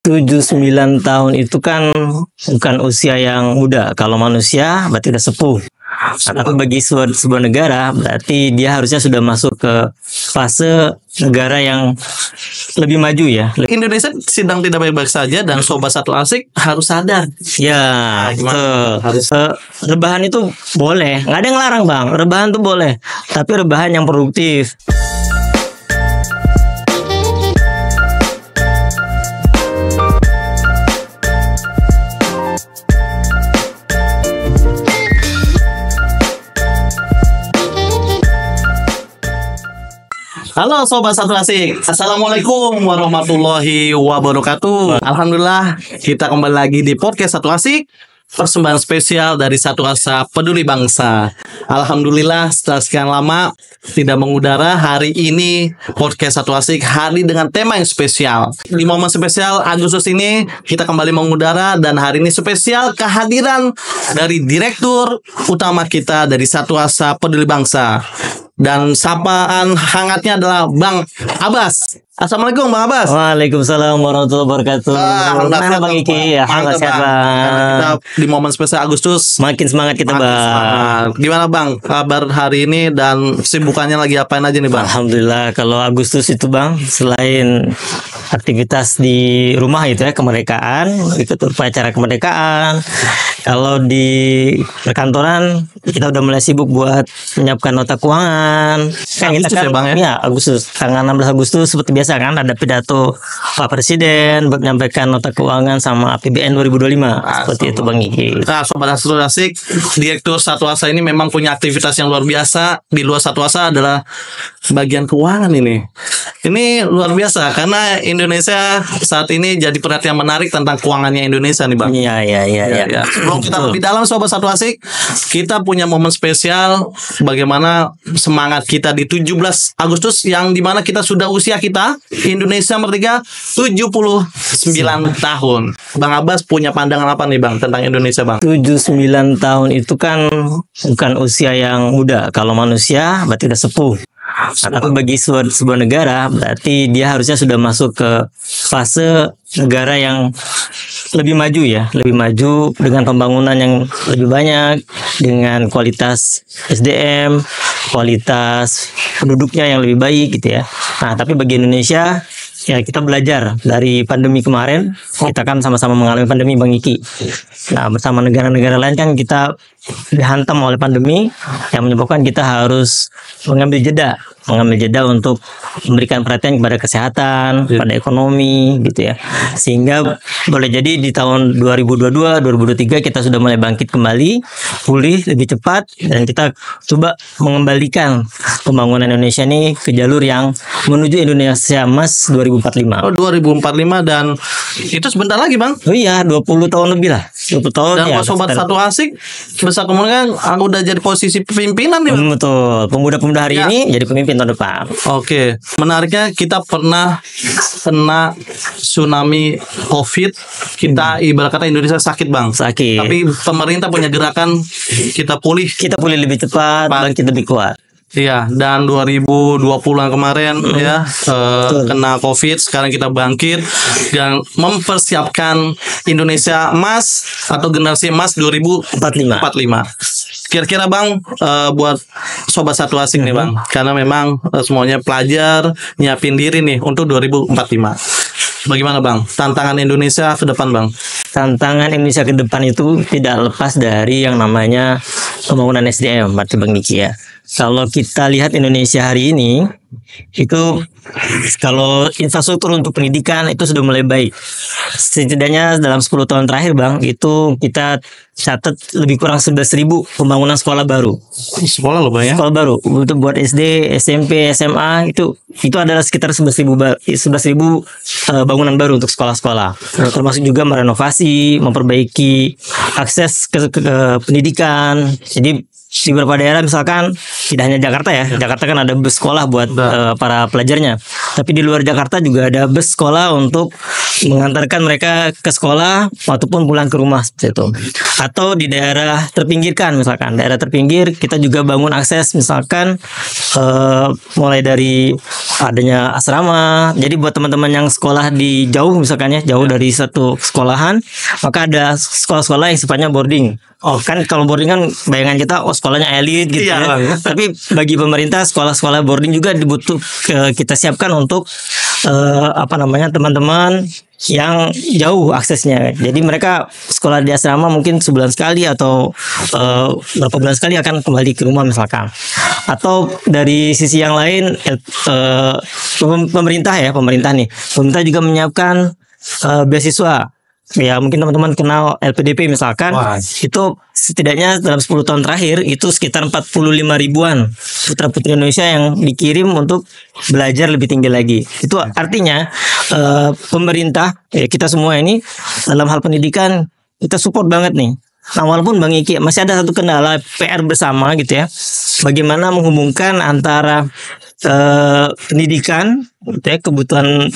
7-9 tahun itu kan bukan usia yang muda. Kalau manusia berarti udah sepuh. Tapi bagi sebuah negara berarti dia harusnya sudah masuk ke fase negara yang lebih maju ya. Indonesia sedang tidak baik-baik saja dan Sobat Satu Asik harus sadar. Ya, Harus. rebahan itu boleh, nggak ada yang larang bang. Rebahan tuh boleh, tapi rebahan yang produktif. Halo Sobat Satu Asik, Assalamualaikum warahmatullahi wabarakatuh. Alhamdulillah kita kembali lagi di podcast Satu Asik, persembahan spesial dari Satu Asa Peduli Bangsa. Alhamdulillah setelah sekian lama tidak mengudara, hari ini podcast Satu Asik hadir dengan tema yang spesial. Di momen spesial Agustus ini kita kembali mengudara, dan hari ini spesial kehadiran dari Direktur Utama kita dari Satu Asa Peduli Bangsa. Dan sapaan hangatnya adalah Bang Abbas. Assalamualaikum Bang Abbas. Waalaikumsalam warahmatullahi wabarakatuh. Gimana Bang Iki? Ya, sehat Bang. Kita di momen spesial Agustus Makin semangat kita Bang. Gimana Bang kabar hari ini dan kesibukannya lagi apain aja nih Bang? Alhamdulillah, kalau Agustus itu Bang, selain aktivitas di rumah itu ya, kemerdekaan, ikut upacara kemerdekaan. Kalau di perkantoran kita udah mulai sibuk buat menyiapkan nota keuangan. Agustus ya Bang ya? Ya, Agustus. Tanggal 16 Agustus seperti biasa kan ada pidato Pak Presiden buat menyampaikan nota keuangan sama APBN 2025. Seperti itu Bang Iki. Nah, Sobat Satu Asik, Direktur Satu Asa ini memang punya aktivitas yang luar biasa. Di luar Satu Asa adalah bagian keuangan ini. Ini luar biasa karena Indonesia saat ini jadi perhatian menarik tentang keuangannya Indonesia nih Bang. Iya. Ya. Sebelum kita lebih dalam Sobat Satu Asik, kita punya momen spesial bagaimana semangat kita di 17 Agustus yang dimana kita sudah usia kita Indonesia merdeka 79 tahun. Bang Abbas punya pandangan apa nih Bang tentang Indonesia Bang? 7-9 tahun itu kan bukan usia yang muda. Kalau manusia berarti udah sepuh. Tapi bagi sebuah negara berarti dia harusnya sudah masuk ke fase negara yang lebih maju ya, lebih maju dengan pembangunan yang lebih banyak, dengan kualitas SDM, kualitas penduduknya yang lebih baik gitu ya. Nah, tapi bagi Indonesia ya, kita belajar dari pandemi kemarin. Kita kan sama-sama mengalami pandemi Bang Iki. Nah, bersama negara-negara lain kan kita dihantam oleh pandemi yang menyebabkan kita harus mengambil jeda untuk memberikan perhatian kepada kesehatan, pada ekonomi gitu ya. Sehingga boleh jadi di tahun 2022-2023 kita sudah mulai bangkit kembali, pulih lebih cepat, dan kita coba mengembalikan pembangunan Indonesia ini ke jalur yang menuju Indonesia Emas 2045. 2045 dan itu sebentar lagi Bang. Oh iya, 20 tahun lebih lah. 20 tahun dan ya. Sobat Satu Asik besar kemungkinan aku udah jadi posisi pimpinan nih Bang. Betul. Pemuda-pemuda hari ini jadi pemimpin tahun depan. Oke. Menariknya kita pernah kena tsunami COVID. Kita ibarat kata Indonesia sakit Bang. Sakit. Tapi pemerintah punya gerakan kita pulih. Kita pulih lebih cepat, bangkit lebih kuat. Iya, dan 2020 yang kemarin ya kena COVID, sekarang kita bangkit dan mempersiapkan Indonesia Emas atau generasi emas 2045. Kira-kira Bang buat Sobat Satu Asik nih Bang, karena memang semuanya pelajar nyiapin diri nih untuk 2045. Bagaimana Bang tantangan Indonesia ke depan Bang? Tantangan Indonesia ke depan itu tidak lepas dari yang namanya pembangunan SDM, berarti Bang Niki ya. Kalau kita lihat Indonesia hari ini, itu kalau infrastruktur untuk pendidikan itu sudah mulai baik. Setidaknya dalam 10 tahun terakhir Bang, itu kita catat lebih kurang 11.000 pembangunan sekolah baru. Sekolah loh Bang ya? Sekolah baru untuk buat SD, SMP, SMA itu adalah sekitar 11.000 bangunan baru untuk sekolah-sekolah. Termasuk juga merenovasi, memperbaiki akses ke pendidikan. Jadi di beberapa daerah misalkan tidak hanya Jakarta ya, Jakarta kan ada bus sekolah buat para pelajarnya, tapi di luar Jakarta juga ada bus sekolah untuk mengantarkan mereka ke sekolah ataupun pulang ke rumah seperti itu. Atau di daerah terpinggirkan, misalkan daerah terpinggir kita juga bangun akses, misalkan mulai dari adanya asrama. Jadi buat teman-teman yang sekolah di jauh, misalkan ya jauh dari satu sekolahan, maka ada sekolah-sekolah yang sifatnya boarding. Oh kan kalau boarding kan bayangan kita sekolahnya elit gitu ya. Tapi bagi pemerintah sekolah-sekolah boarding juga kita siapkan untuk teman-teman yang jauh aksesnya. Jadi mereka sekolah di asrama mungkin sebulan sekali atau berapa bulan sekali akan kembali ke rumah misalkan. Atau dari sisi yang lain pemerintah juga menyiapkan beasiswa. Ya mungkin teman-teman kenal LPDP misalkan. Itu setidaknya dalam 10 tahun terakhir itu sekitar 45 ribuan putra-putri Indonesia yang dikirim untuk belajar lebih tinggi lagi. Itu artinya pemerintah kita semua ini dalam hal pendidikan kita support banget nih. Nah walaupun Bang Iki masih ada satu kendala PR bersama gitu ya. Bagaimana menghubungkan antara pendidikan, kebutuhan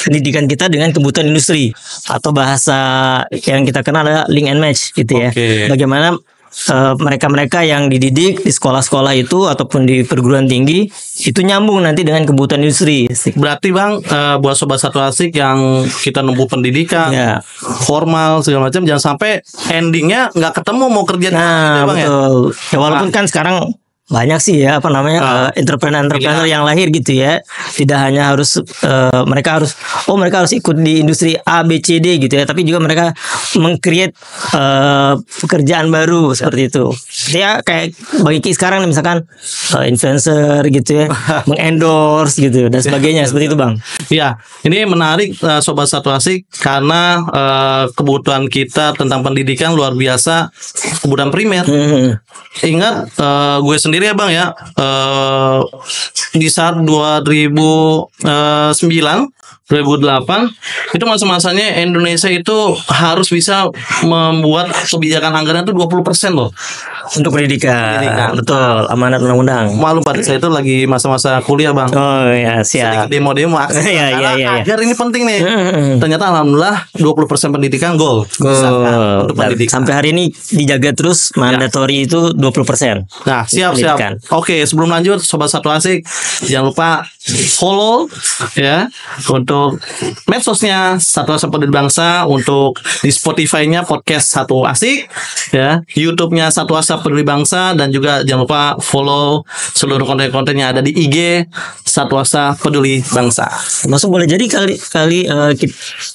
pendidikan kita dengan kebutuhan industri, atau bahasa yang kita kenal adalah link and match gitu ya. Bagaimana mereka-mereka yang dididik di sekolah-sekolah itu ataupun di perguruan tinggi itu nyambung nanti dengan kebutuhan industri. Berarti Bang, buat sobat Satu Asik yang kita nempuh pendidikan formal segala macam, jangan sampai endingnya nggak ketemu mau kerja. Nah Bang, betul. Ya walaupun kan sekarang banyak sih ya entrepreneur yang lahir gitu ya. Tidak hanya harus mereka harus ikut di industri A B C D gitu ya, tapi juga mereka meng-create pekerjaan baru seperti itu. Ya kayak bagi sekarang nih misalkan influencer gitu ya, mengendorse gitu dan sebagainya seperti itu Bang. Ya, ini menarik sobat Satu Asik karena kebutuhan kita tentang pendidikan luar biasa, kebutuhan primer. Ingat gue sendiri ya Bang ya, di saat 2009 2008 itu masa-masanya Indonesia itu harus bisa membuat kebijakan anggaran itu 20% loh untuk pendidikan. Betul, amanat undang-undang. Malu pada saya itu lagi masa-masa kuliah Bang. Oh ya siap. Sedikit demo-demo agar ini penting nih. Ternyata alhamdulillah 20% pendidikan goal untuk pendidikan. Sampai hari ini dijaga terus mandatory itu 20%. Nah siap. Oke, sebelum lanjut sobat Satu Asik, jangan lupa follow ya untuk medsosnya Satu Asik Peduli Bangsa, untuk di Spotify-nya podcast Satu Asik ya, YouTube-nya Satu Asik Peduli Bangsa, dan juga jangan lupa follow seluruh konten-konten yang ada di IG Satu Asik Peduli Bangsa. Masuk boleh jadi kali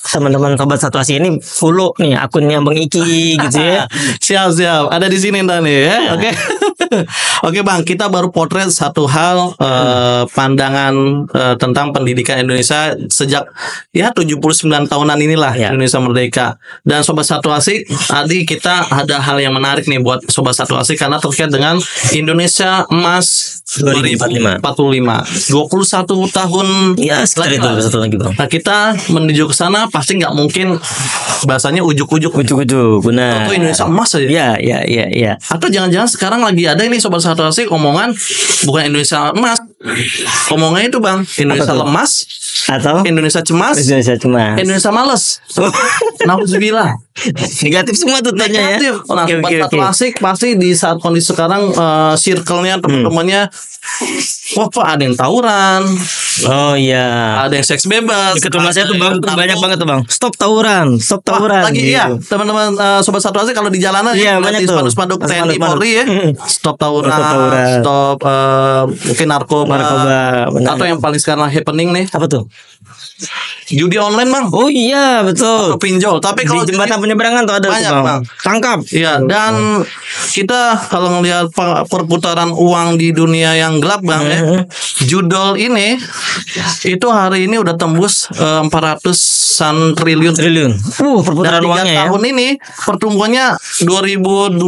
teman-teman sobat Satu Asik ini follow nih akunnya Bang Iki gitu ya. Siap ada di sini ntar nih ya. Oke Bang, kita baru potret satu hal pandangan tentang pendidikan Indonesia sejak 79 tahunan inilah Indonesia merdeka. Dan sobat Satu Asik, tadi kita ada hal yang menarik nih buat sobat Satu Asik karena terkait dengan Indonesia Emas 2045. 21 tahun sekitar itu satu lagi Bang. Nah kita menuju ke sana pasti nggak mungkin bahasanya ujuk-ujuk benar. Atau Indonesia Emas aja. Iya. Atau jangan-jangan sekarang lagi ada ini sobat Satu Asik omongan bukan Indonesia Emas, omongannya itu Bang, Indonesia lemas atau Indonesia cemas, Indonesia males. Nauzubillah. Negatif semua tuh tanya ya. Nah, Satu Asik pasti di saat kondisi sekarang circle-nya teman-temannya ada yang tawuran. Oh iya. Ada yang seks bebas. Di rumah saya tuh Bang, banyak banget tuh Bang. Stop tawuran. Lagi gitu. Teman-teman sobat Satu Asik kalau di jalanan banyak tuh spanduk TNI Polri ya. Stop tawuran. Stop mungkin narkoba. Atau yang paling sekarang happening nih. Apa tuh? Judi online Bang. Oh iya betul. Atau pinjol. Tapi kalau di jembatan penyeberangan tuh ada banyak Bang. Tangkap. Iya. Dan kita kalau ngelihat perputaran uang di dunia yang gelap Bang ya, judol ini itu hari ini udah tembus 400-an triliun. Perputaran uangnya ya. Tahun ini pertumbuhannya 2022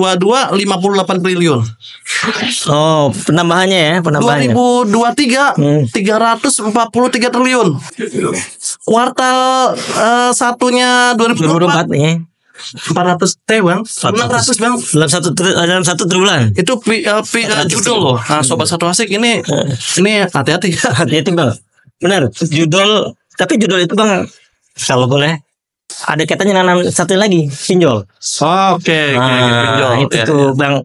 58 triliun. Oh, penambahannya. 2023 343 triliun. Kuartal satunya 2024 ya. 400 Bang, 600 Bang dalam satu tribulan. Itu judul loh. Nah, sobat Satu Asik ini hati-hati Bang. Benar. Judul itu Bang kalau boleh. Ada kaitannya nanam satu lagi, pinjol. Oke, pinjol. Itu tuh Bang.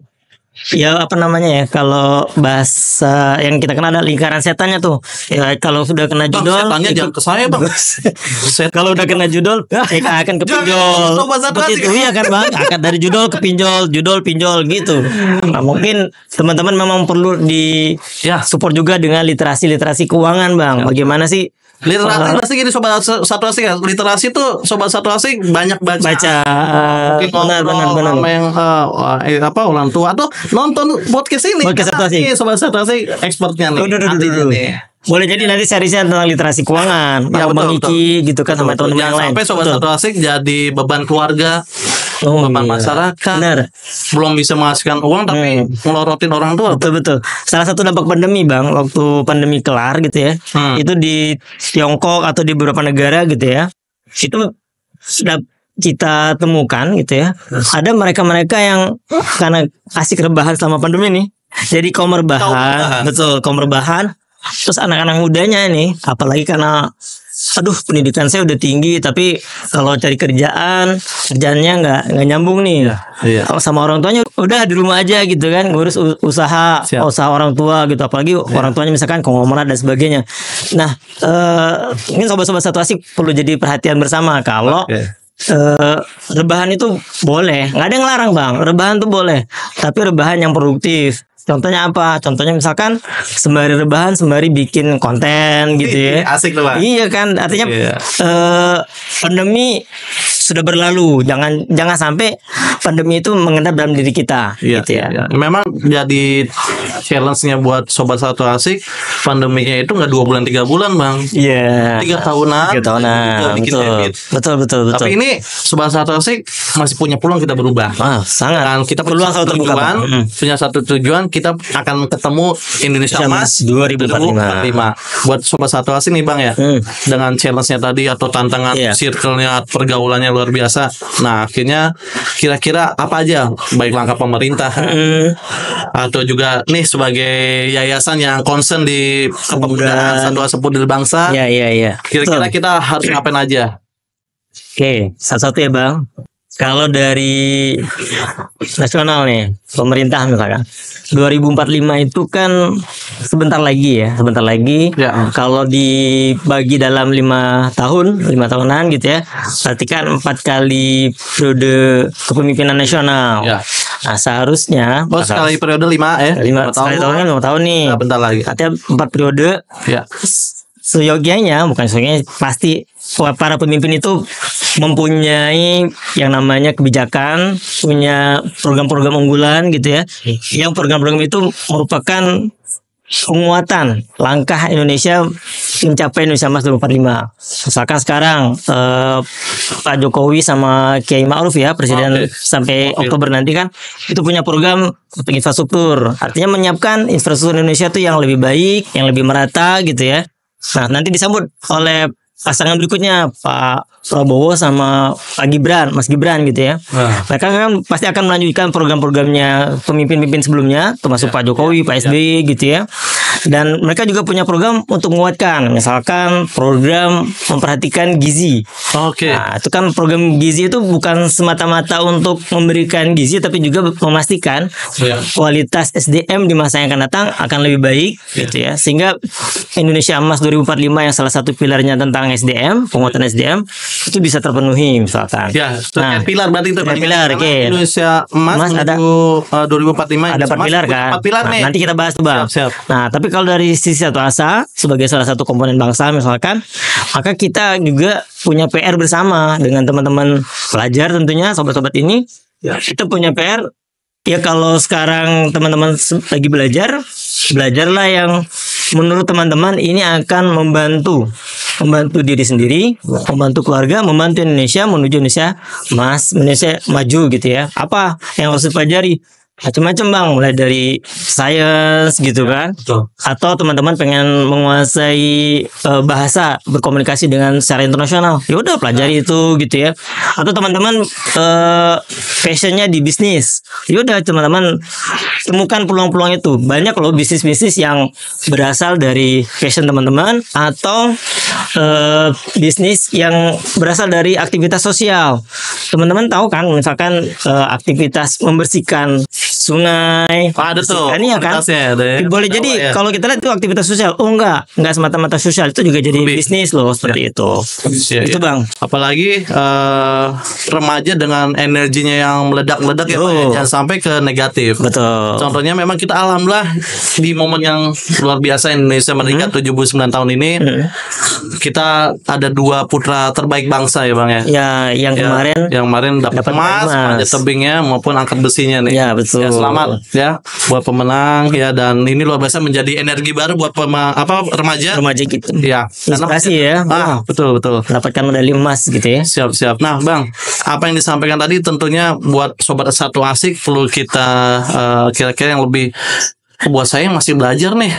Ya apa namanya ya, kalau bahasa yang kita kenal ada lingkaran setannya tuh. Ya kalau sudah kena Bang, judol, setannya jangan ke saya, Bang. kalau udah kena judol, akan ke pinjol. Seperti itu ya kan Bang, akan dari judol ke pinjol, judol pinjol gitu. Nah, mungkin teman-teman memang perlu di support juga dengan literasi keuangan Bang. Bagaimana sih literasi gini sobat satu asik ya. Literasi tuh sobat satu asik banyak baca. Benar. Yang orang tua atau nonton podcast ini. Podcast satu asik. Sobat satu asik expertnya nih. Boleh jadi nanti seriesnya tentang literasi keuangan, Bang Iki gitu kan sama teman-teman yang lain. Sampai sobat satu asik jadi beban keluarga, beban masyarakat. Benar. Belum bisa menghasilkan uang tapi melorotin orang tua. Betul. Salah satu dampak pandemi Bang, waktu pandemi kelar gitu ya. Itu di Tiongkok atau di beberapa negara gitu ya. Itu sudah kita temukan gitu ya. Ada mereka-mereka yang karena asik rebahan selama pandemi nih. Jadi kaum rebahan. Betul, kaum rebahan. Terus anak-anak mudanya ini, apalagi karena pendidikan saya udah tinggi tapi kalau cari kerjaannya nggak nyambung nih. Kalau sama orang tuanya udah di rumah aja gitu kan, ngurus usaha orang tua gitu, apalagi orang tuanya misalkan konglomerat dan sebagainya. Nah, ini sobat-sobat satu asik perlu jadi perhatian bersama kalau rebahan itu boleh, nggak ada yang larang Bang, rebahan tuh boleh, tapi rebahan yang produktif. Contohnya apa? Contohnya misalkan sembari rebahan, sembari bikin konten gitu ya. Asik tuh Bang. Iya kan, artinya pandemi sudah berlalu. Jangan sampai pandemi itu mengendap dalam diri kita. Gitu ya. Memang jadi challenge-nya buat sobat satu asik, pandeminya itu nggak 2 bulan 3 bulan Bang. 3 tahunan. 3 tahunan. Betul. Tapi ini sobat satu asik masih punya peluang kita berubah. Sangat. Dan kita punya satu tujuan, punya satu tujuan, kita akan ketemu Indonesia Emas 2045. Buat sobat satu asik nih Bang ya. Dengan challenge-nya tadi atau tantangan circle-nya, pergaulannya luar biasa. Nah, akhirnya kira-kira apa aja baik langkah pemerintah atau juga nih sebagai yayasan yang concern di kepemudaan Satwa Sepuh dari Bangsa. Iya. Kira-kira kita harus ngapain aja? Oke, satu-satu ya Bang. Kalau dari nasional nih, pemerintah misalkan 2045 itu kan sebentar lagi. Kalau dibagi dalam 5 tahunan gitu ya, berarti kan 4 kali periode kepemimpinan nasional. Nah, seharusnya sekali periode 5 ya. 5 tahun kan 5 tahun nih. Nah, bentar lagi. Artinya 4 periode. Seyogianya pasti para pemimpin itu mempunyai yang namanya kebijakan, punya program-program unggulan gitu ya. Yang program-program itu merupakan penguatan langkah Indonesia mencapai Indonesia Emas 2045. Misalkan sekarang Pak Jokowi sama Kiai Ma'ruf ya, Presiden sampai Oktober nanti kan itu punya program untuk infrastruktur. Artinya menyiapkan infrastruktur Indonesia itu yang lebih baik, yang lebih merata gitu ya. Nah, nanti disambut oleh pasangan berikutnya Pak Prabowo sama Pak Gibran, Mas Gibran gitu ya. Mereka kan pasti akan melanjutkan program-programnya pemimpin-pemimpin sebelumnya, termasuk Pak Jokowi, Pak SBY gitu ya. Dan mereka juga punya program untuk menguatkan, misalkan program memperhatikan gizi. Nah, itu kan program gizi itu bukan semata-mata untuk memberikan gizi, tapi juga memastikan kualitas SDM di masa yang akan datang akan lebih baik gitu ya. Sehingga Indonesia Emas 2045 yang salah satu pilarnya tentang SDM, penguatan SDM itu bisa terpenuhi misalkan. Pilar berarti itu pilar. Indonesia Emas ada 2045. Ada 4 pilar kan. Nanti kita bahas tuh Bang. Nah, tapi kalau dari sisi Satu Asa sebagai salah satu komponen bangsa misalkan, maka kita juga punya PR bersama dengan teman-teman pelajar tentunya, sobat-sobat ini. Kita punya PR. Ya kalau sekarang teman-teman lagi belajarlah yang menurut teman-teman ini akan membantu diri sendiri, membantu keluarga, membantu Indonesia menuju Indonesia Emas, Indonesia maju gitu ya. Apa yang harus dipelajari? macam-macam bang, mulai dari sains gitu kan, Betul. atau teman-teman pengen menguasai bahasa, berkomunikasi dengan secara internasional, ya udah pelajari itu gitu ya. Atau teman-teman passionnya di bisnis, ya udah teman-teman temukan peluang-peluang itu. Banyak loh bisnis-bisnis yang berasal dari passion teman-teman, atau bisnis yang berasal dari aktivitas sosial. Teman-teman tahu kan, misalkan aktivitas membersihkan sungai, Ada tuh. ini ya kan, aktivitasnya ada ya. boleh Tahu jadi ya. kalau kita lihat itu aktivitas sosial. Oh enggak semata-mata sosial, itu juga jadi Lebih. bisnis loh seperti itu. Iya, Itu iya. bang. Apalagi remaja dengan energinya yang meledak-ledak ya, Pak, ya. Betul. Jangan sampai ke negatif. Betul. Contohnya memang kita alhamdulillah di momen yang luar biasa Indonesia merdeka 79 tahun ini, kita ada 2 putra terbaik bangsa ya bang ya. Ya, yang Ya, kemarin yang kemarin dapat dapat emas, emas. panjat tebingnya maupun angkat besinya nih. Ya, betul. Ya, selamat ya buat pemenang ya, dan ini luar biasa menjadi energi baru buat remaja. remaja gitu. Ya, Inspirasi ya. betul betul. Mendapatkan medali emas gitu ya. Siap. Nah, Bang, apa yang disampaikan tadi tentunya buat sobat satu asik perlu kita kira-kira yang lebih. Buat saya yang masih belajar nih.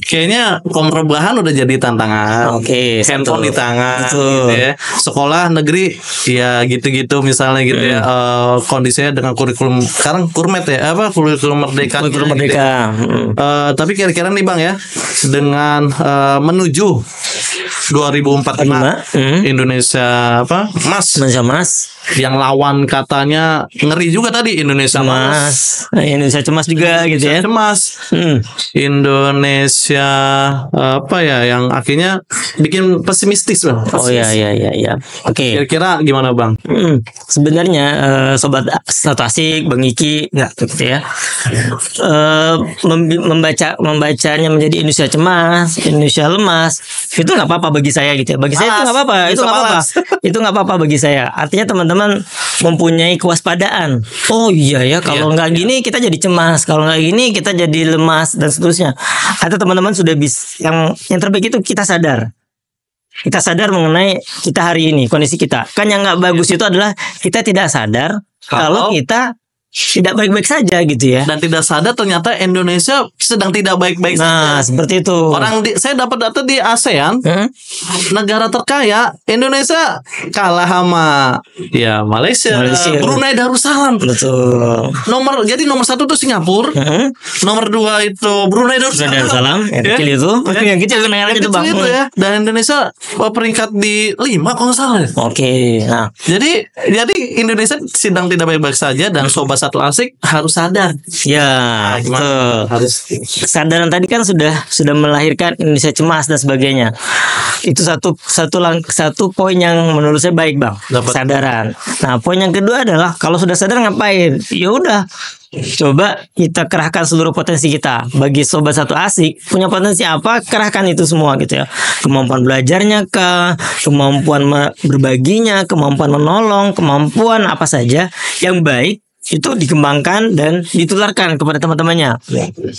Kayaknya perubahan udah jadi tantangan. Oke, Handphone betul. di tangan Betul. gitu ya. Sekolah negeri ya gitu-gitu misalnya gitu ya. Kondisinya dengan kurikulum sekarang kurmet ya, apa kurikulum merdeka. Kurikulum gitu ya. merdeka. Tapi kira-kira nih Bang ya, dengan menuju 2045 Indonesia apa? Emas. Mas. Yang lawan katanya ngeri juga tadi Indonesia emas. Indonesia cemas juga gitu ya. Cemas. Hmm. Indonesia apa ya yang akhirnya bikin pesimistis Bang. Oh ya. Oke. Kira-kira gimana Bang? Sebenarnya sobat satu asik, Bang Iki, gitu ya. Membacanya menjadi Indonesia cemas, Indonesia lemas, itu nggak apa-apa bagi saya gitu ya. Bagi saya itu nggak apa-apa, itu nggak apa-apa, itu nggak apa-apa bagi saya. Artinya teman-teman mempunyai kewaspadaan. Oh iya ya, kalau nggak gini kita jadi cemas, kalau nggak gini kita jadi lemas dan seterusnya. Atau teman-teman sudah bisa, yang terbaik itu kita sadar. Kita sadar mengenai kita hari ini, kondisi kita. Kan yang nggak bagus itu adalah kita tidak sadar kalau kita tidak baik-baik saja gitu ya. Dan tidak sadar ternyata Indonesia sedang tidak baik-baik Nah, saja. seperti itu. Saya dapat data di ASEAN, negara terkaya Indonesia kalah sama ya Malaysia. Brunei Darussalam. Betul. Nomor 1 itu Singapura, nomor 2 itu Brunei Darussalam. Yang kecil itu, yang kecil itu Yang itu kecil bang. itu ya. Dan Indonesia peringkat di 5 kalau nggak salah. Oke, nah, Jadi Indonesia sedang tidak baik-baik saja, dan sobat satu asik harus sadar. ya, betul. Harus Kesadaran tadi kan sudah melahirkan Indonesia cemas dan sebagainya. Itu satu poin yang menurut saya baik bang. Dapat. Kesadaran. Nah, poin yang kedua adalah kalau sudah sadar ngapain? Ya udah, coba kita kerahkan seluruh potensi kita. Bagi sobat satu asik, punya potensi apa? Kerahkan itu semua gitu ya. Kemampuan belajarnya kah, kemampuan berbaginya, kemampuan menolong, kemampuan apa saja yang baik itu dikembangkan dan ditularkan kepada teman-temannya.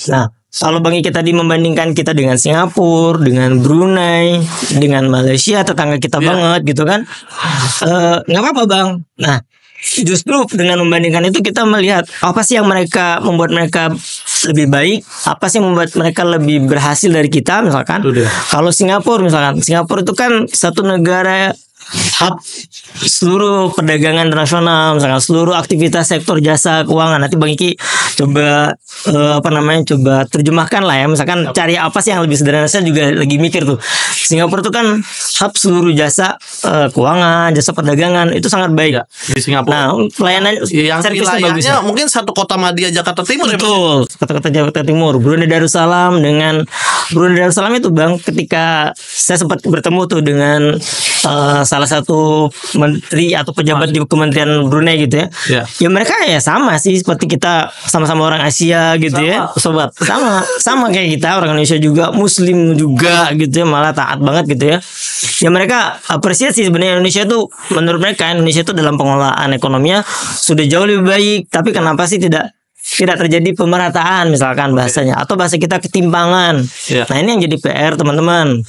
Nah, kalau Bang Iki tadi membandingkan kita dengan Singapura, dengan Brunei, dengan Malaysia, tetangga kita banget gitu kan, nggak apa-apa Bang. Nah, justru dengan membandingkan itu kita melihat apa sih yang membuat mereka lebih baik, apa sih yang membuat mereka lebih berhasil dari kita misalkan. Kalau Singapura misalkan, Singapura itu kan satu negara hub seluruh perdagangan internasional, misalkan seluruh aktivitas sektor jasa keuangan. Nanti Bang Iki coba coba terjemahkan lah ya, misalkan cari apa sih yang lebih sederhana. Saya juga lagi mikir tuh, Singapura itu kan hub seluruh jasa keuangan, jasa perdagangan, itu sangat baik di Singapura. Nah, pelayanan yang servisnya bagus. wilayahnya mungkin satu kota Madia Jakarta Timur. Betul, kota-kota Jakarta Timur. Brunei Darussalam itu Bang, ketika saya sempat bertemu tuh dengan salah satu menteri atau pejabat di Kementerian Brunei gitu ya. Ya mereka ya sama sih seperti kita, sama-sama orang Asia gitu ya, sobat. Sama kayak kita, orang Indonesia juga, Muslim juga gitu ya, malah taat banget gitu ya. Ya mereka apresiasi sebenarnya Indonesia itu, menurut mereka Indonesia itu dalam pengelolaan ekonominya sudah jauh lebih baik, tapi kenapa sih tidak tidak terjadi pemerataan misalkan bahasanya, atau bahasa kita ketimpangan. Nah ini yang jadi PR teman-teman,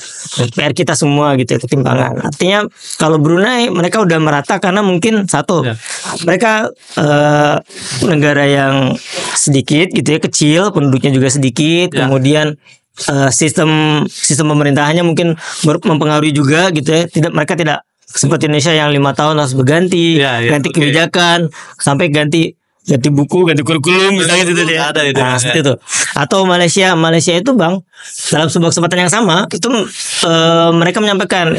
PR kita semua gitu ya, ketimpangan. Artinya kalau Brunei mereka udah merata karena mungkin satu, mereka negara yang sedikit gitu ya, kecil, penduduknya juga sedikit, kemudian sistem pemerintahannya mungkin mempengaruhi juga gitu ya. Mereka tidak seperti Indonesia yang 5 tahun harus berganti, ganti kebijakan, sampai ganti buku, ganti kurikulum misalnya gitu ya. Nah, seperti itu. Atau Malaysia itu Bang, dalam sebuah kesempatan yang sama itu mereka menyampaikan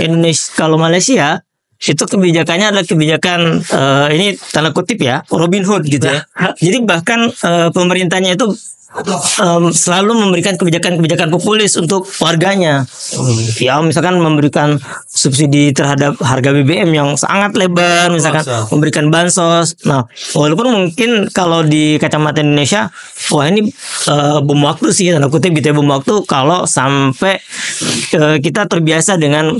kalau Malaysia itu kebijakannya adalah kebijakan ini tanda kutip ya, Robin Hood gitu ya. Jadi bahkan pemerintahnya itu selalu memberikan kebijakan-kebijakan populis untuk warganya. Ya misalkan memberikan subsidi terhadap harga BBM yang sangat lebar, misalkan memberikan bansos. Nah, walaupun mungkin kalau di kacamata Indonesia, wah ini bom waktu sih, tanda kutip gitu ya, bom waktu kalau sampai kita terbiasa dengan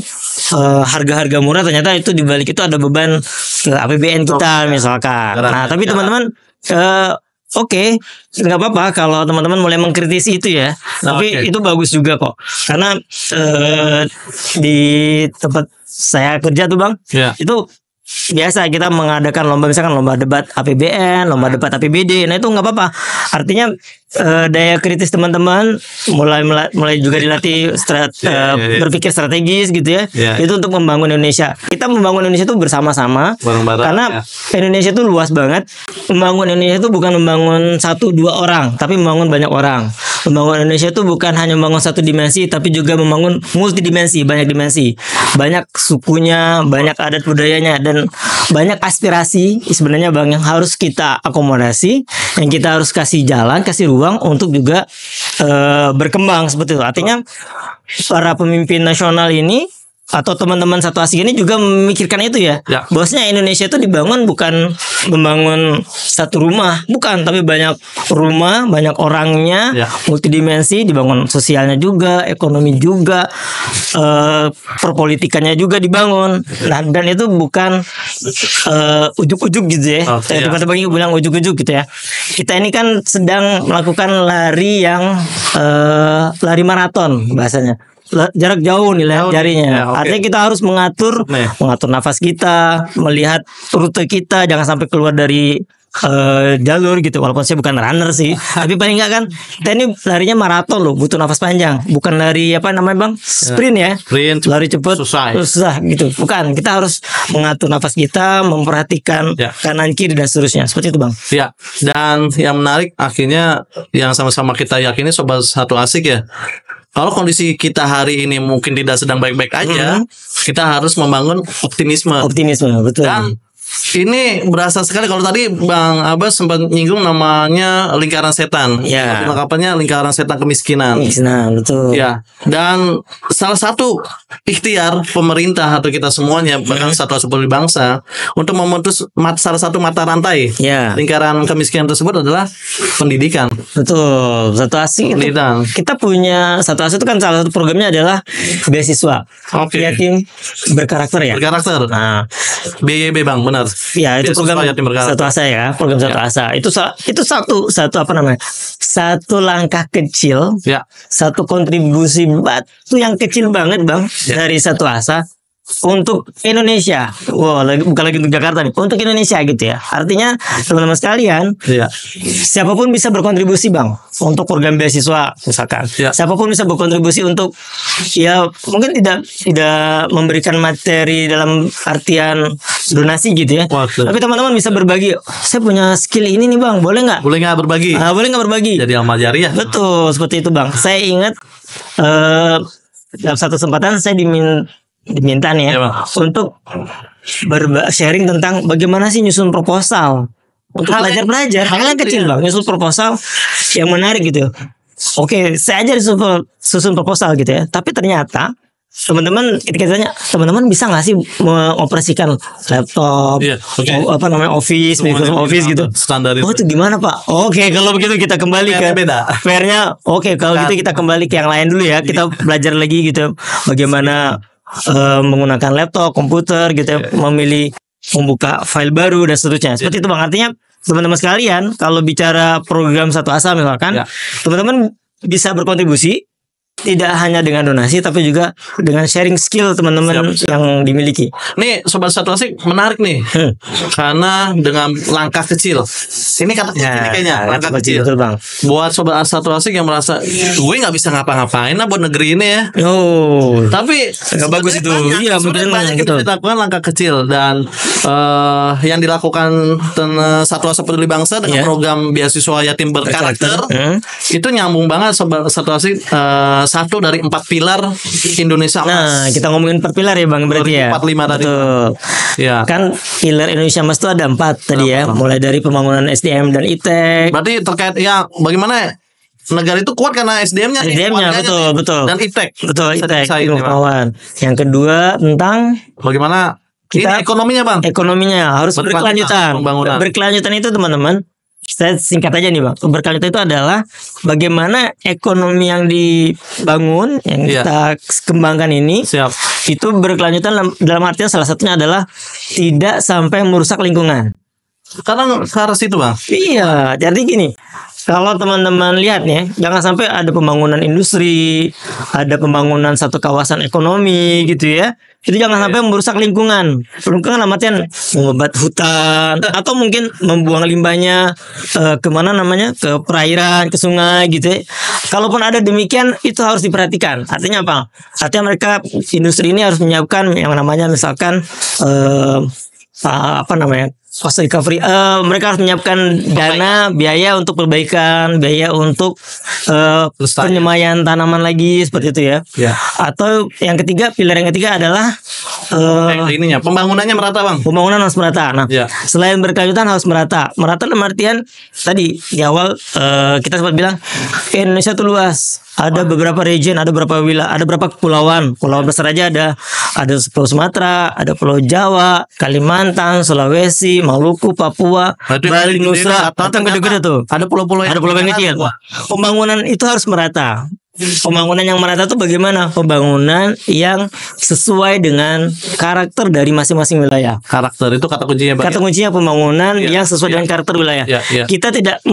harga-harga murah, ternyata itu dibalik itu ada beban ke APBN kita misalkan. Nah, tapi teman-teman Oke, nggak apa-apa kalau teman-teman mulai mengkritisi itu ya. Tapi itu bagus juga kok. Karena di tempat saya kerja tuh Bang, itu biasa kita mengadakan lomba, misalkan lomba debat APBN, lomba debat APBD. Nah itu nggak apa-apa. Artinya daya kritis teman-teman mulai juga dilatih berpikir strategis gitu ya. Itu untuk membangun Indonesia. Kita membangun Indonesia itu bersama-sama. Karena Indonesia itu luas banget. Membangun Indonesia itu bukan membangun 1-2 orang, tapi membangun banyak orang. Membangun Indonesia itu bukan hanya membangun satu dimensi, tapi juga membangun multidimensi, banyak dimensi, banyak sukunya, banyak adat budayanya, dan banyak aspirasi sebenarnya Bang yang harus kita akomodasi, yang kita harus kasih jalan, kasih ruang untuk juga berkembang seperti itu. Artinya para pemimpin nasional ini atau teman-teman Satu Asik ini juga memikirkan itu ya. Bahwasanya Indonesia itu dibangun bukan membangun satu rumah, bukan, tapi banyak rumah, banyak orangnya, multidimensi, dibangun sosialnya juga, ekonomi juga, perpolitikannya juga dibangun. Nah, dan itu bukan ujuk-ujuk gitu ya. Tiba-tiba bilang ujuk-ujuk gitu ya. Kita ini kan sedang melakukan lari yang lari maraton bahasanya. Jarak jauh nih jarinya. Artinya kita harus mengatur nafas kita, melihat rute kita, jangan sampai keluar dari jalur gitu. Walaupun saya bukan runner sih, tapi paling enggak kan kita ini larinya maraton loh, butuh nafas panjang, bukan lari apa namanya Bang, sprint ya, lari cepat susah gitu. Bukan, kita harus mengatur nafas kita, memperhatikan kanan kiri dan seterusnya, seperti itu Bang. Ya, dan yang menarik akhirnya yang sama-sama kita yakini Sobat Satu Asik ya, kalau kondisi kita hari ini mungkin tidak sedang baik-baik aja, kita harus membangun optimisme. Betul. Dan ini berasa sekali kalau tadi Bang Abbas sempat nyinggung namanya lingkaran setan. Lengkapannya lingkaran setan kemiskinan. Betul. Ya. Dan salah satu ikhtiar pemerintah atau kita semuanya, bahkan Satu Asik bangsa, untuk memutus salah satu mata rantai lingkaran kemiskinan tersebut adalah pendidikan. Betul. Satu Asik itu, kita punya Satu Asik itu kan salah satu programnya adalah beasiswa. Yatim berkarakter ya. Nah, BYB Bang, benar. Ya itu program Satu Asa ya, program Satu Asa. Itu satu apa namanya? Satu langkah kecil, satu kontribusi batu yang kecil banget Bang dari Satu Asa untuk Indonesia. Bukan lagi untuk Jakarta nih, untuk Indonesia gitu ya. Artinya teman-teman sekalian, siapapun bisa berkontribusi Bang untuk program beasiswa misalkan. Siapapun bisa berkontribusi untuk, ya mungkin tidak memberikan materi dalam artian donasi gitu ya. Tapi teman-teman bisa berbagi. Saya punya skill ini nih Bang, boleh nggak? Boleh nggak berbagi? Jadi amal jariah. Betul, seperti itu Bang. Saya ingat dalam satu kesempatan saya diminta nih ya, untuk sharing tentang bagaimana sih nyusun proposal untuk pelajar-pelajar, hal yang kecil Bang, nyusun proposal yang menarik gitu. Oke, saya aja susun proposal gitu ya, tapi ternyata teman-teman ketika ditanya, teman-teman bisa nggak sih mengoperasikan laptop, apa namanya Office, Microsoft Office gitu? Standar itu. Itu gimana Pak? Oke, kalau begitu kita kembali ke fairnya. Oke, kalau gitu kita kembali ke yang lain dulu ya. Kita belajar lagi gitu, bagaimana menggunakan laptop, komputer gitu, memilih membuka file baru dan seterusnya. Seperti itu Bang. Artinya teman-teman sekalian, kalau bicara program Satu Asa misalkan, Ya. teman-teman bisa berkontribusi tidak hanya dengan donasi tapi juga dengan sharing skill teman-teman yang dimiliki. Nih Sobat Satu Asik menarik nih. Karena dengan langkah kecil. Ini kata kunci nih kayaknya, langkah kecil. Betul Bang. Buat Sobat Satu Asik yang merasa gue nggak bisa ngapa-ngapain lah buat negeri ini ya. Oh, Tapi nggak bagus itu. Iya, sebenarnya betul, banyak betul. yang dilakukan langkah kecil dan yang dilakukan Satu Asa Peduli Bangsa dengan Iya. program beasiswa yatim berkarakter itu nyambung banget Sobat Satu Asik, satu dari 4 pilar Indonesia Nah, Emas. kita ngomongin per pilar ya Bang berarti ya. 45 tadi. Betul. Ya. Kan pilar Indonesia Emas itu ada 4 tadi ya, mulai dari pembangunan SDM dan ITEK. Berarti terkait ya bagaimana negara itu kuat karena SDM-nya, SDM-nya betul. dan ITEK. Betul, ITEK, Bisa ilmu ini, Bang. pengetahuan. Yang kedua tentang Bagaimana Kita- ini ekonominya, Bang? ekonominya harus berkelanjutan. Pembangunan. Berkelanjutan itu teman-teman, saya singkat aja nih Bang. Berkelanjutan itu adalah bagaimana ekonomi yang dibangun, yang Iya. kita kembangkan ini Siap. itu berkelanjutan dalam artian salah satunya adalah tidak sampai merusak lingkungan. Karena ke arah situ, Bang. Iya, jadi gini, kalau teman-teman lihat ya, jangan sampai ada pembangunan industri, ada pembangunan satu kawasan ekonomi gitu ya. Itu jangan sampai merusak lingkungan. Lingkungan dalam artian membuat hutan atau mungkin membuang limbahnya kemana namanya, ke perairan, ke sungai gitu ya. Kalaupun ada demikian, itu harus diperhatikan. Artinya apa? Artinya mereka industri ini harus menyiapkan yang namanya misalkan apa namanya, cost recovery. Mereka harus menyiapkan dana, biaya untuk perbaikan, biaya untuk penyemaian tanaman lagi seperti itu ya. Ya. Atau yang ketiga, pilar yang ketiga adalah Ininya pembangunannya merata, Bang. pembangunan harus merata. Nah, Ya. selain berkelanjutan harus merata. Merata dalam artian tadi di awal kita sempat bilang Indonesia itu luas. Ada beberapa region, ada beberapa wilayah, ada beberapa kepulauan. Pulau besar aja ada Pulau Sumatera, ada Pulau Jawa, Kalimantan, Sulawesi, Maluku, Papua, Berarti Bali, yang gede-gede, Nusa, atau atau gede-gede tuh. Ada pulau-pulau Ada pulau yang kecil. Wah. Pembangunan itu harus merata. Pembangunan yang merata itu bagaimana? Pembangunan yang sesuai dengan karakter dari masing-masing wilayah. Karakter itu kata kuncinya, Bang. Kata kuncinya pembangunan yang sesuai dengan karakter wilayah. Ya. Kita tidak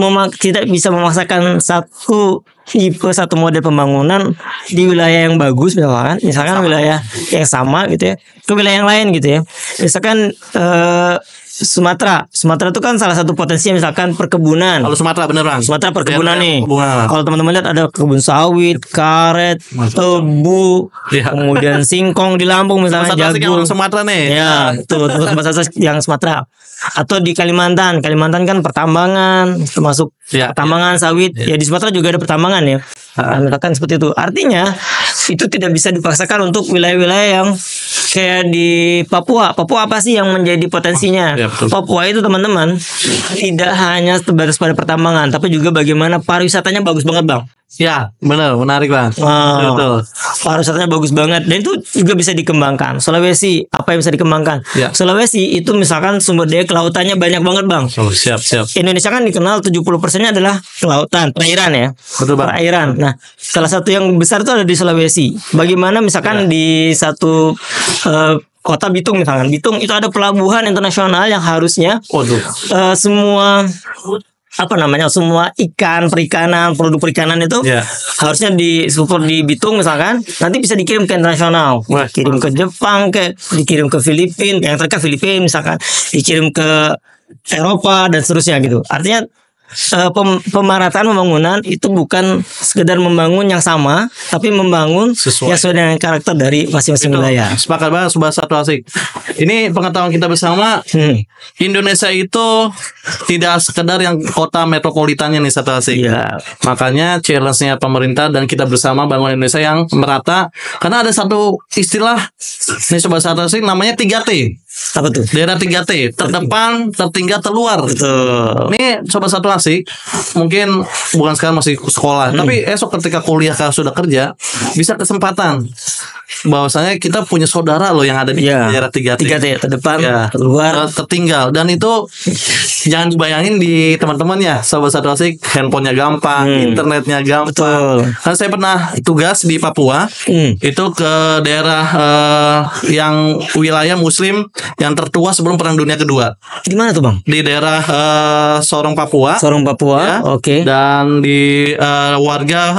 bisa memaksakan satu tipe, satu model pembangunan di wilayah yang bagus misalkan wilayah yang sama gitu ya, ke wilayah yang lain gitu ya. Misalkan Sumatera itu kan salah satu potensi misalkan perkebunan. Kalau Sumatera bener, Bang. Sumatera perkebunan nih. Perkebunan. Kalau teman-teman lihat ada kebun sawit, karet, tebu, Iya. kemudian singkong di Lampung misalnya, Satu Asik yang jagung. Sumatera nih. Ya, itu tempat yang Sumatera. Atau di Kalimantan kan pertambangan, termasuk Ya, pertambangan sawit. Ya di Sumatera juga ada pertambangan ya. Nah, misalkan seperti itu. Artinya itu tidak bisa dipaksakan untuk wilayah-wilayah yang kayak di Papua. Papua apa sih yang menjadi potensinya? Ya, betul. Papua itu teman-teman tidak hanya terbatas pada pertambangan, tapi juga bagaimana pariwisatanya bagus banget, Bang. Ya, benar, menarik, Bang. Wow. Betul. Pariwisatanya bagus banget dan itu juga bisa dikembangkan. Sulawesi, apa yang bisa dikembangkan? Ya. Sulawesi itu misalkan sumber daya kelautannya banyak banget, Bang. Oh, siap. Indonesia kan dikenal 70%-nya adalah kelautan, perairan ya. Betul, Bang. Perairan. Nah, salah satu yang besar itu ada di Sulawesi. Bagaimana misalkan di satu kota Bitung misalkan. Bitung itu ada pelabuhan internasional yang harusnya Waduh. semua semua ikan, perikanan, produk perikanan itu Ya. harusnya support di Bitung misalkan, nanti bisa dikirim ke internasional, Wah. dikirim ke Jepang, dikirim ke Filipina, yang terdekat Filipina misalkan, dikirim ke Eropa dan seterusnya gitu. Artinya pemerataan pembangunan itu bukan sekedar membangun yang sama, tapi membangun Sesuai. yang sesuai dengan karakter dari masing-masing wilayah. Sepakat banget, Sobat Satu Asik. Ini pengetahuan kita bersama. Indonesia itu tidak sekedar yang kota metropolitannya nih, Satu Asik. Iya. Makanya challenge-nya pemerintah dan kita bersama bangun Indonesia yang merata. Karena ada satu istilah nih Sobat Satu Asik, namanya 3T. Apa tuh? Daerah 3T, terdepan, tertinggal, terluar. Betul. Ini Sobat Satu Asik, mungkin bukan sekarang masih sekolah, tapi esok ketika kuliah kalau sudah kerja, bisa kesempatan bahwasanya kita punya saudara loh yang ada di Iya. daerah 3T. 3T, terdepan, Ya, terluar. tertinggal. Dan itu jangan dibayangin di teman-teman ya, Sobat Satu Asik, handphonenya gampang, internetnya gampang. Betul. Kan saya pernah tugas di Papua, itu ke daerah yang wilayah Muslim yang tertua sebelum Perang Dunia Kedua. Di mana tuh Bang? Di daerah Sorong, Papua. Sorong Papua. Ya. Oke. Dan di warga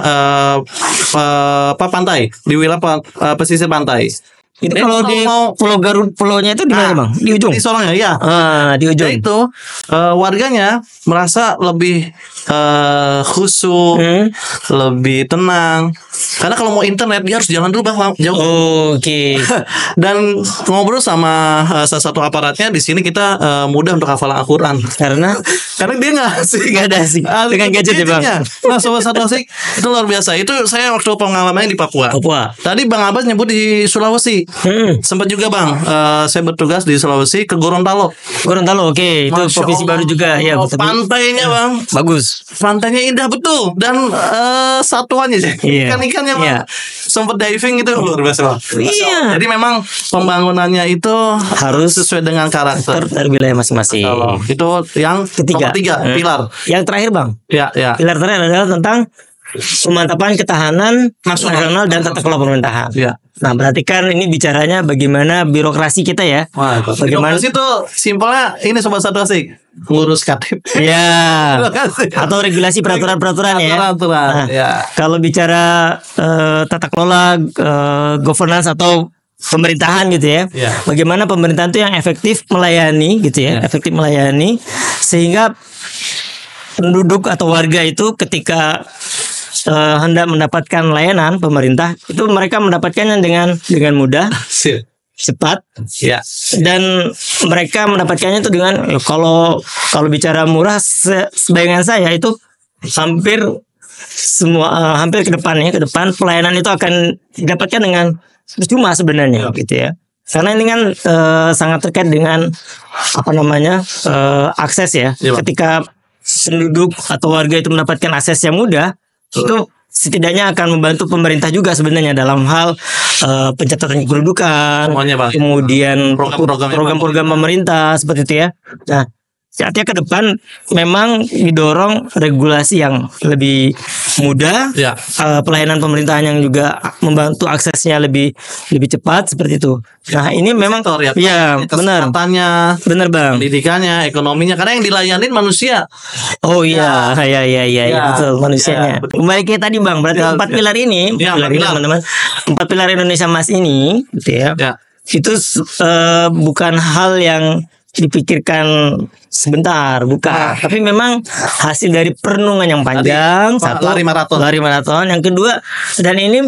pantai, di wilayah pesisir pantai. Itu kalau di Pulau Garut, pulaunya itu di mana Bang? Di ujung. Di Sorongnya, ya. Di ujung. Ya itu warganya merasa lebih khusyuk, lebih tenang. Karena kalau mau internet dia harus jalan dulu Bang, jauh. Oke. Dan ngobrol sama salah satu aparatnya di sini kita mudah untuk hafalan Al-Qur'an. Karena dia nggak ada asik dengan gadget ya Bang. Nah Sobat Satu Asik itu luar biasa. Itu saya waktu pengalamannya di Papua. Tadi Bang Abbas nyebut di Sulawesi. Sempat juga Bang, saya bertugas di Sulawesi ke Gorontalo. Oke. Itu provinsi baru juga ya. Pantainya Bang bagus. Pantainya indah betul. Dan satuannya sih ikan-ikannya Bang. Sempat diving itu luar biasa Bang. Iya. Jadi memang pembangunannya itu harus sesuai dengan karakter dari wilayah masing-masing. Itu yang ketiga pilar. Yang terakhir Bang. Ya. Pilar terakhir adalah tentang pemantapan ketahanan nasional dan tata kelola pemerintahan. Ya. Nah, berarti kan ini bicaranya bagaimana birokrasi kita ya. Bagaimana itu simpelnya ini Sobat Satu Asik, ngurus KTP. Ya. Atau regulasi peraturan-peraturan ya. Kalau bicara tata kelola governance atau pemerintahan gitu ya. Bagaimana pemerintahan itu yang efektif melayani gitu ya. Efektif melayani sehingga penduduk atau warga itu ketika hendak mendapatkan layanan pemerintah itu mereka mendapatkannya dengan mudah, cepat, dan mereka mendapatkannya itu dengan kalau bicara murah sebayangan saya itu hampir ke depan pelayanan itu akan didapatkan dengan cuma sebenarnya gitu ya. Karena ini kan sangat terkait dengan akses ya. Ketika penduduk atau warga itu mendapatkan akses yang mudah, itu setidaknya akan membantu pemerintah juga sebenarnya dalam hal pencatatan kependudukan, kemudian program-program pemerintah seperti itu ya. Nah, artinya ke depan memang didorong regulasi yang lebih mudah, pelayanan pemerintahan yang juga membantu aksesnya lebih cepat seperti itu. Nah ini memang benar, benar Bang. Pendidikannya, ekonominya, karena yang dilayanin manusia. Betul manusianya. Kembali ke tadi Bang, berarti empat pilar ini, teman-teman, empat pilar Indonesia Emas ini, gitu ya. Itu bukan hal yang dipikirkan sebentar, bukan. Tapi memang hasil dari perenungan yang panjang. Satu, lari maraton. Yang kedua, dan ini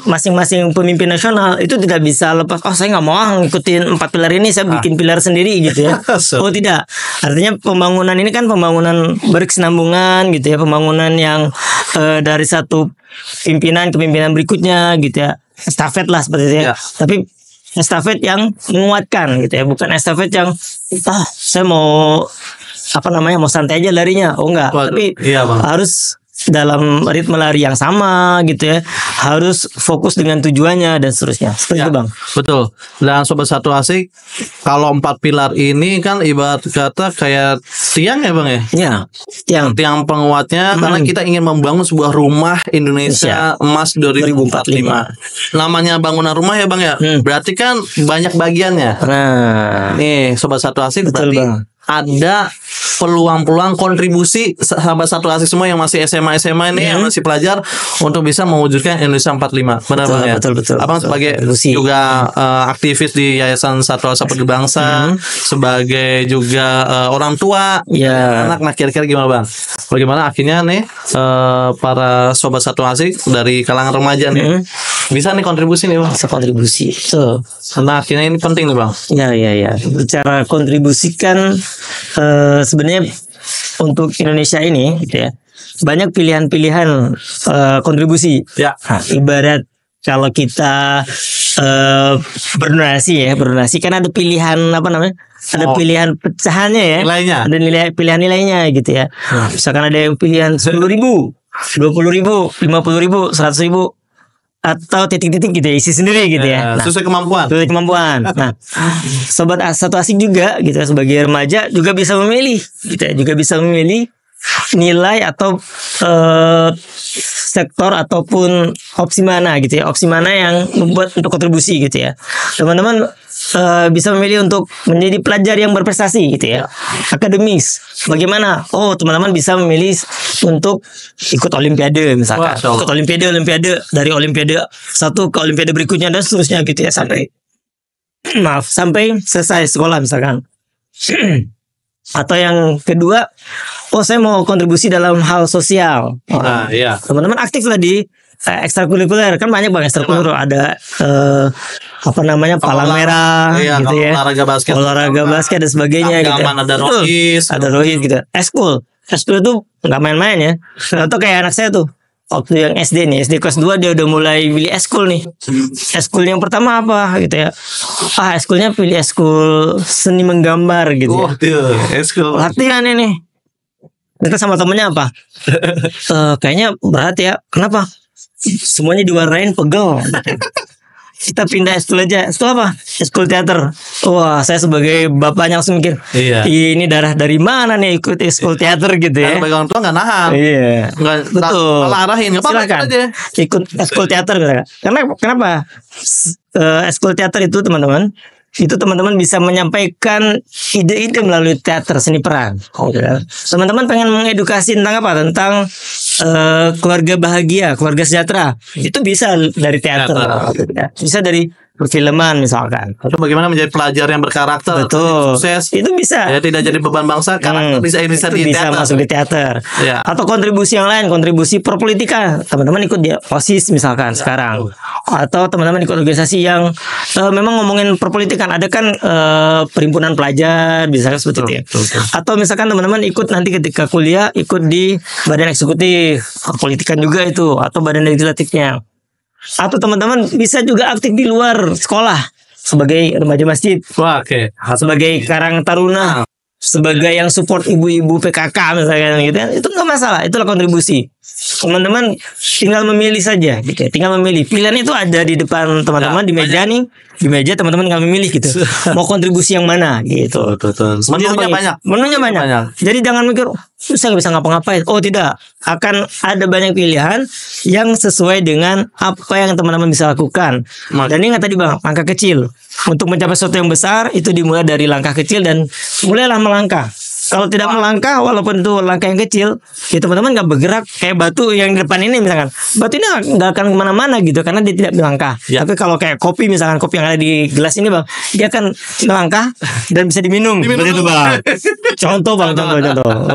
masing-masing pemimpin nasional itu tidak bisa lepas. Saya nggak mau ngikutin empat pilar ini, saya bikin pilar sendiri gitu ya. Tidak. Artinya pembangunan ini kan pembangunan berkesinambungan gitu ya. Pembangunan yang dari satu pimpinan ke pimpinan berikutnya gitu ya. Estafet lah seperti itu ya. Tapi estafet yang menguatkan gitu ya, bukan estafet yang saya mau mau santai aja larinya. Enggak, tapi harus dalam ritme lari yang sama gitu ya, harus fokus dengan tujuannya dan seterusnya. Seperti itu Bang. Betul. Dan Sobat Satu Asik, kalau empat pilar ini kan ibarat kata kayak tiang ya Bang ya? Tiang penguatnya, karena kita ingin membangun sebuah rumah Indonesia Emas 2045. Namanya bangunan rumah ya Bang ya? Berarti kan banyak bagiannya. Nih Sobat Satu Asik, betul, berarti Bang. Ada peluang-peluang kontribusi sahabat Satu Asik semua yang masih SMA ini, yang masih pelajar, untuk bisa mewujudkan Indonesia 45. Benar Bang ya? Betul. Abang sebagai juga aktivis di Yayasan Satwa Seperti Bangsa, sebagai juga orang tua, anak. Nah kira-kira gimana Bang? Bagaimana akhirnya nih para Sobat Satu Asik dari kalangan remaja nih bisa nih kontribusi nih Bang? Bisa kontribusi. Karena akhirnya ini penting nih Bang. Ya. Bicara kontribusi kan sebenarnya untuk Indonesia ini gitu ya, banyak pilihan-pilihan kontribusi. Nah, ibarat kalau kita berdonasi kan ada pilihan ada pilihan pecahannya ya, ada pilihan nilainya gitu ya. Misalkan ada yang pilihan 10.000, 20.000, 50.000, 100.000, atau titik-titik gitu ya, isi sendiri gitu ya. Sesuai kemampuan. Nah, Sobat Satu Asik juga gitu sebagai remaja juga bisa memilih gitu ya, juga bisa memilih nilai atau sektor ataupun opsi mana gitu ya, opsi mana yang membuat untuk kontribusi gitu ya. Teman-teman bisa memilih untuk menjadi pelajar yang berprestasi gitu ya, akademis. Bagaimana? Oh, teman-teman bisa memilih untuk ikut olimpiade misalkan, ikut olimpiade dari olimpiade satu ke olimpiade berikutnya dan seterusnya gitu ya, sampai sampai selesai sekolah misalkan. Atau yang kedua, oh saya mau kontribusi dalam hal sosial. Nah, iya. Teman-teman aktif lah di ekstrakurikuler, kan banyak banget ekstrakurikuler, ada apa namanya, palang merah iya, gitu ya, olahraga basket dan sebagainya gitu. Ada rohis gitu. Eskul itu nggak main-main ya. Atau kayak anak saya tuh, waktu yang SD nih, SD kelas 2 dia udah mulai pilih eskul nih. Eskul yang pertama apa gitu ya? Eskulnya pilih eskul seni menggambar gitu ya. Eskul. Latihan ini. Kita sama temennya apa? Kayaknya berat ya. Kenapa? Semuanya diwarnain pegel. Kita pindah eskul aja. Eskul apa? Eskul teater. Wah, saya sebagai bapaknya langsung mikir, ini darah dari mana nih ikut eskul teater gitu ya. Karena orang tua nggak nahan. Iya. Betul. Malah arahin. Silakan ikut eskul teater. Karena kenapa? Eskul teater itu teman-teman, bisa menyampaikan ide-ide melalui teater, seni peran. Teman-teman pengen mengedukasi tentang apa? Tentang keluarga bahagia, keluarga sejahtera. Itu bisa dari teater. Bisa dari perfilman misalkan. Atau bagaimana menjadi pelajar yang berkarakter, betul, sukses. Itu bisa. Ya, tidak jadi beban bangsa, karakter bisa di bisa teater. masuk di teater. Ya. Atau kontribusi yang lain, kontribusi perpolitika. Teman-teman ikut di OSIS misalkan sekarang. Atau teman-teman ikut organisasi yang memang ngomongin perpolitikan. Ada kan perhimpunan pelajar, misalkan seperti itu. Atau misalkan teman-teman ikut nanti ketika kuliah, ikut di badan eksekutif, politikan juga itu, atau badan legislatifnya. Atau teman-teman bisa juga aktif di luar sekolah sebagai remaja masjid. Wah, sebagai Karang Taruna, sebagai yang support ibu-ibu PKK misalnya gitu kan. Itu nggak masalah, itulah kontribusi. Teman-teman tinggal memilih saja gitu ya. Tinggal memilih. Pilihan itu ada di depan teman-teman di meja nih. Di meja teman-teman tinggal memilih gitu. Mau kontribusi yang mana gitu. Menunya banyak. Jadi jangan mikir saya nggak bisa ngapa-ngapain. Oh tidak, akan ada banyak pilihan yang sesuai dengan apa yang teman-teman bisa lakukan. Dan ingat tadi Bang, langkah kecil. Untuk mencapai sesuatu yang besar itu dimulai dari langkah kecil dan mulailah melangkah. Kalau tidak melangkah, walaupun itu langkah yang kecil, ya teman-teman nggak bergerak kayak batu yang di depan ini misalkan. Batu ini nggak akan kemana-mana gitu karena dia tidak melangkah. Tapi kalau kayak kopi misalkan, kopi yang ada di gelas ini Bang, dia akan melangkah dan bisa diminum. Seperti itu Bang. Contoh.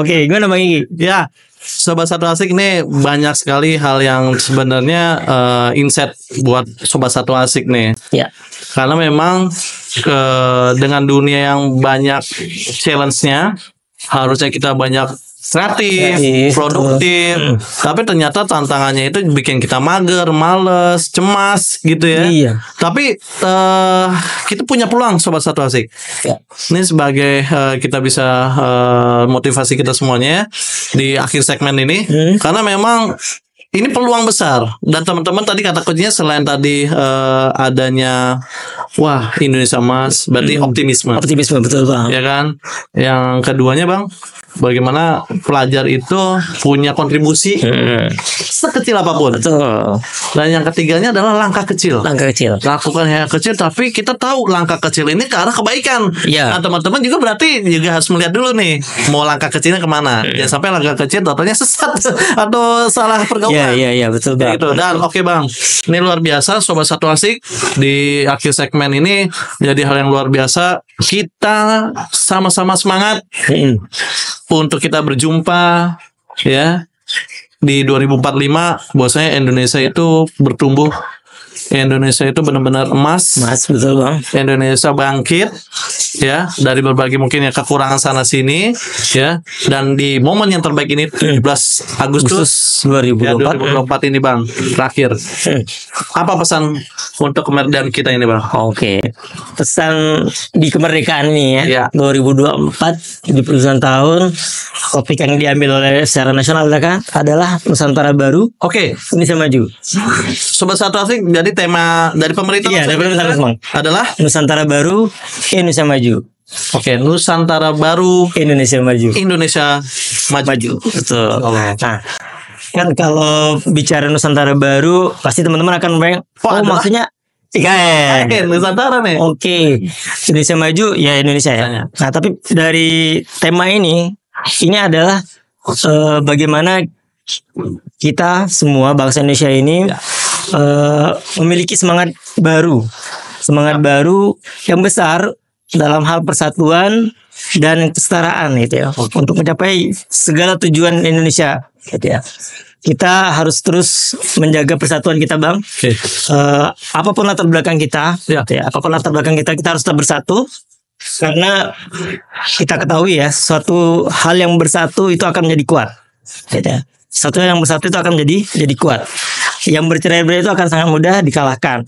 Oke, gimana Bang Igi? Ya, Sobat Satu Asik ini banyak sekali hal yang sebenarnya insight buat Sobat Satu Asik nih. Ya. Karena memang dengan dunia yang banyak challenge-nya, harusnya kita banyak kreatif, produktif, tapi ternyata tantangannya itu bikin kita mager, males, cemas gitu ya. Iya. Tapi kita punya peluang Sobat Satu Asik. Ya. Ini sebagai kita bisa motivasi kita semuanya di akhir segmen ini, karena memang ini peluang besar. Dan teman-teman tadi kata kuncinya selain tadi adanya Indonesia Emas, berarti optimisme. Optimisme, betul Bang. Ya kan? Yang keduanya Bang, bagaimana pelajar itu punya kontribusi sekecil apapun. Betul. Dan yang ketiganya adalah langkah kecil. Lakukan yang kecil, tapi kita tahu langkah kecil ini ke arah kebaikan. Iya. Nah teman-teman juga berarti juga harus melihat dulu nih, mau langkah kecilnya kemana. Jangan sampai langkah kecil totalnya sesat atau salah pergaulan. Iya betul Bang. Gitu. Dan oke Bang, ini luar biasa Sobat Satu Asik. Di akhir segmen ini menjadi hal yang luar biasa. Kita sama-sama semangat untuk kita berjumpa ya di 2045. Bahwasanya Indonesia itu bertumbuh, Indonesia itu benar-benar emas. Betul Bang. Indonesia bangkit ya dari berbagai mungkin ya kekurangan sana sini ya, dan di momen yang terbaik ini 17 Agustus 2024 ini Bang, terakhir apa pesan untuk kemerdekaan kita ini Bang? Oke. Pesan di kemerdekaan ini ya. 2024 di perusahaan tahun, topik yang diambil oleh secara nasional adalah Nusantara Baru. Oke. Indonesia Maju. Sobat Satu Asik, jadi tema dari pemerintah dari pemerintah adalah Nusantara Baru, Indonesia Maju. Oke, Nusantara Baru, Indonesia Maju. Indonesia Maju. Betul. Oh. Nah, kan kalau bicara Nusantara Baru, pasti teman-teman akan bayang, adalah maksudnya IKN. Nusantara nih. Oke, Indonesia Maju ya Indonesia ya. Nah, tapi dari tema ini adalah bagaimana kita semua bangsa Indonesia ini memiliki semangat baru yang besar dalam hal persatuan dan kesetaraan gitu ya, untuk mencapai segala tujuan Indonesia gitu ya. Kita harus terus menjaga persatuan kita, Bang. Apapun latar belakang kita, gitu ya, apapun latar belakang kita harus tetap bersatu. Karena kita ketahui ya, suatu hal yang bersatu itu akan menjadi kuat, gitu ya. Suatu hal yang bersatu itu akan jadi kuat. Yang bercerai-berai itu akan sangat mudah dikalahkan.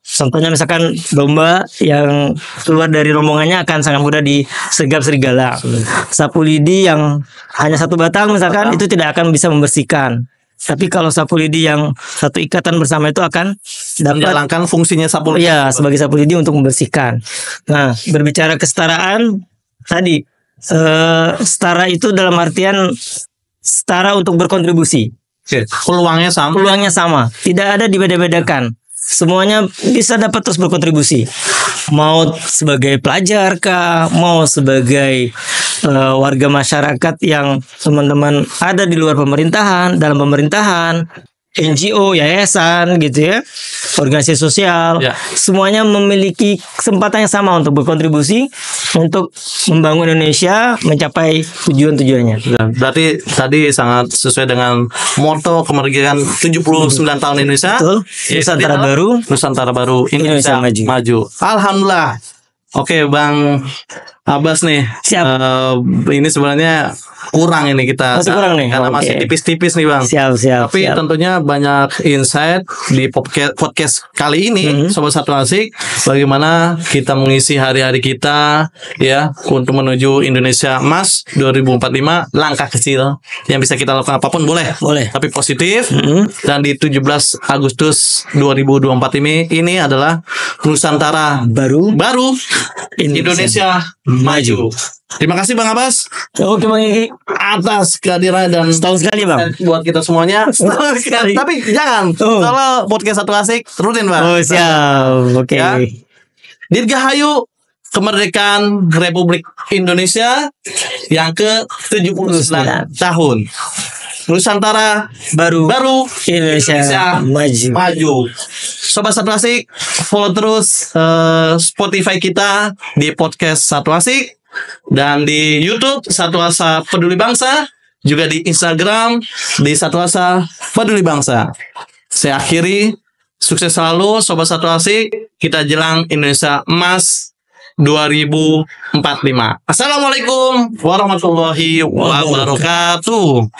Contohnya misalkan domba yang keluar dari rombongannya akan sangat mudah disergap serigala. Sapu lidi yang hanya satu batang misalkan itu tidak akan bisa membersihkan. Tapi kalau sapu lidi yang satu ikatan bersama itu akan dapat menjalankan fungsinya sapu lidi. Ya, sebagai sapu lidi untuk membersihkan. Nah, berbicara kesetaraan tadi, setara itu dalam artian setara untuk berkontribusi. Peluangnya sama. Tidak ada dibeda-bedakan. Semuanya bisa dapat terus berkontribusi. Mau sebagai pelajar kah, mau sebagai warga masyarakat yang teman-teman ada di luar pemerintahan, dalam pemerintahan, NGO, yayasan gitu ya, organisasi sosial, semuanya memiliki kesempatan yang sama untuk berkontribusi untuk membangun Indonesia mencapai tujuan-tujuannya. Berarti tadi sangat sesuai dengan moto kemerdekaan 79 tahun Indonesia. Betul. Nusantara Baru, Indonesia Maju. Alhamdulillah. Oke, Bang Abbas nih. Siap. Ini sebenarnya kurang ini kita. Masih kurang nih. Karena masih tipis-tipis nih, Bang. Siap. Tapi tentunya banyak insight di podcast kali ini, Sobat Satu Asik, bagaimana kita mengisi hari-hari kita ya untuk menuju Indonesia Emas 2045. Langkah kecil yang bisa kita lakukan apapun boleh. Tapi positif. Dan di 17 Agustus 2024 ini adalah Nusantara Baru Indonesia Maju. Terima kasih Bang Abbas. Oke Bang Iki, atas kehadiran dan setahun sekali Bang buat kita semuanya. Tapi jangan kalau podcast Satu Asik rutin Bang. Oh siap. Oke. Ya. Dirgahayu kemerdekaan Republik Indonesia yang ke-79 tahun. Nusantara Baru Indonesia Maju. Sobat Satu Asik, follow terus Spotify kita di podcast Satu Asik dan di YouTube Satu Asa Peduli Bangsa, juga di Instagram di Satu Asa Peduli Bangsa. Saya akhiri, sukses selalu Sobat Satu Asik, kita jelang Indonesia Emas 2045. Assalamualaikum warahmatullahi wabarakatuh.